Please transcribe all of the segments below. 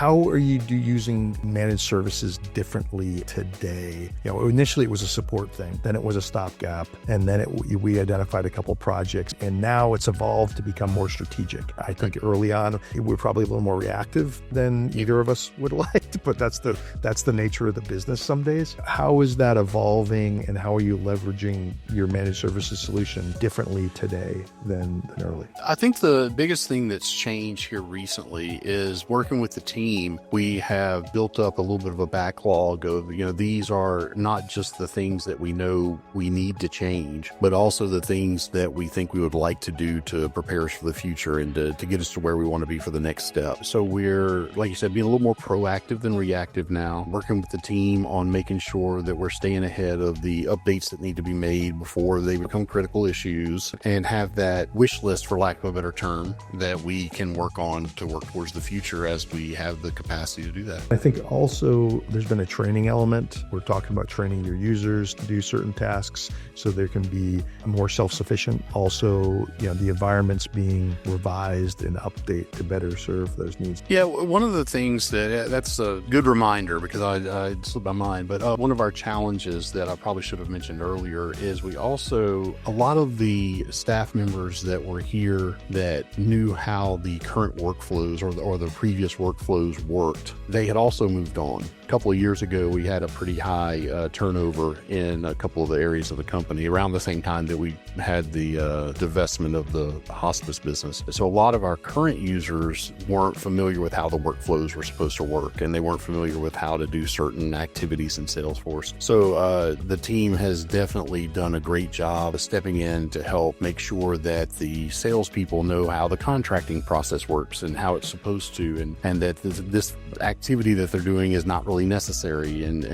How are you using managed services differently today? Initially it was a support thing, then it was a stopgap, and then we identified a couple projects, and now it's evolved to become more strategic. I think early on we're probably a little more reactive than either of us would like, but that's the nature of the business some days. How is that evolving, and how are you leveraging your managed services solution differently today than early? I think the biggest thing that's changed here recently is working with the team. We have built up a little bit of a backlog of, these are not just the things that we know we need to change, but also the things that we think we would like to do to prepare us for the future and to get us to where we want to be for the next step. So we're, like you said, being a little more proactive than reactive now, working with the team on making sure that we're staying ahead of the updates that need to be made before they become critical issues, and have that wish list, for lack of a better term, that we can work on to work towards the future as we have the capacity to do that. I think also there's been a training element. We're talking about training your users to do certain tasks so they can be more self-sufficient. Also, the environment's being revised and update to better serve those needs. Yeah, one of the things that's a good reminder, because I slipped my mind, but one of our challenges that I probably should have mentioned earlier is a lot of the staff members that were here that knew how the current workflows or the previous workflows worked, they had also moved on. A couple of years ago, we had a pretty high turnover in a couple of the areas of the company around the same time that we had the divestment of the hospice business. So a lot of our current users weren't familiar with how the workflows were supposed to work, and they weren't familiar with how to do certain activities in Salesforce. So the team has definitely done a great job of stepping in to help make sure that the salespeople know how the contracting process works and how it's supposed to, and that this activity that they're doing is not really necessary, and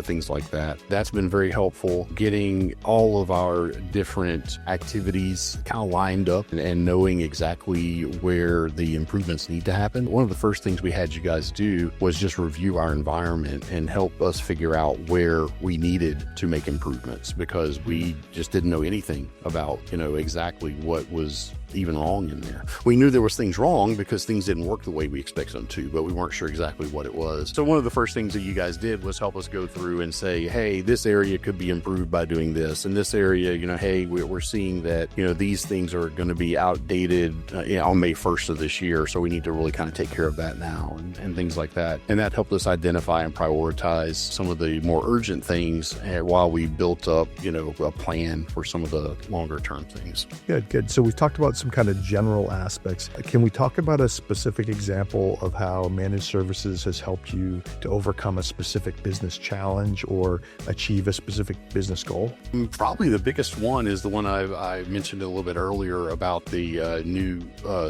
things like that. That's been very helpful, getting all of our different activities kind of lined up and knowing exactly where the improvements need to happen. One of the first things we had you guys do was just review our environment and help us figure out where we needed to make improvements, because we just didn't know anything about exactly what was even wrong in there. We knew there was things wrong because things didn't work the way we expected them to, but we weren't sure exactly what it was. So one of the first things that you guys did was help us go through and say, hey, this area could be improved by doing this, and this area, hey, we're seeing that these things are going to be outdated on May 1st of this year, so we need to really kind of take care of that now, and things like that. And that helped us identify and prioritize some of the more urgent things while we built up a plan for some of the longer term things. Good. So we've talked about some kind of general aspects. Can we talk about a specific example of how managed services has helped you to overcome a specific business challenge or achieve a specific business goal? Probably the biggest one is the one I mentioned a little bit earlier about the new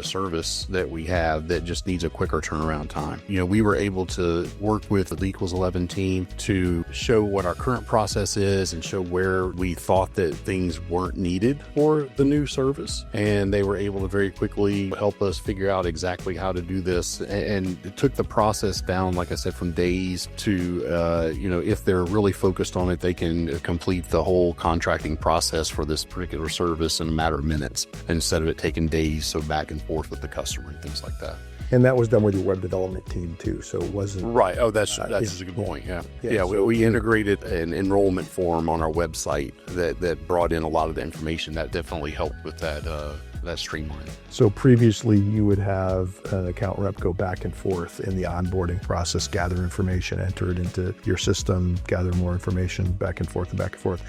service that we have that just needs a quicker turnaround time. We were able to work with the Equals 11 team to show what our current process is and show where we thought that things weren't needed for the new service, and they were able to very quickly help us figure out exactly how to do this. And it took the process down, like I said, from days to, if they're really focused on it, they can complete the whole contracting process for this particular service in a matter of minutes instead of it taking days, so back and forth with the customer and things like that. And that was done with your web development team too, so it wasn't... Right. Oh, that's a good point, yeah. We integrated an enrollment form on our website that brought in a lot of the information. That definitely helped with that streamline. So previously you would have an account rep go back and forth in the onboarding process, gather information, enter it into your system, gather more information, back and forth.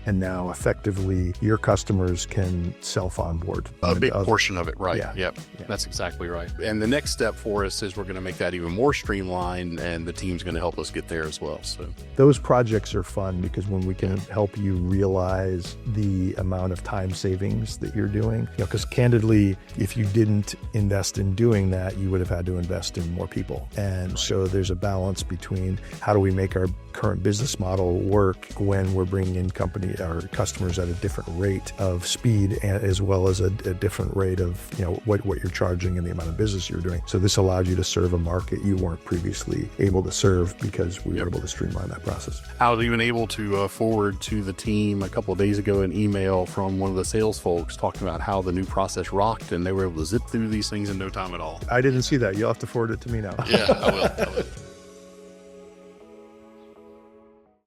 And now effectively your customers can self-onboard. A big portion of it, right. Yep. That's exactly right. And the next step for us is we're going to make that even more streamlined, and the team's going to help us get there as well. So those projects are fun because when we can help you realize the amount of time savings that you're doing, because candidly, if you didn't invest in doing that, you would have had to invest in more people. And so there's a balance between how do we make our current business model work when we're bringing in our customers at a different rate of speed, as well as a different rate of what you're charging and the amount of business you're doing. So this allowed you to serve a market you weren't previously able to serve because we were able to streamline that process. I was even able to forward to the team a couple of days ago an email from one of the sales folks talking about how the new process rocked, and they were able to zip through these things in no time at all. I didn't see that. You'll have to forward it to me now. Yeah, I will.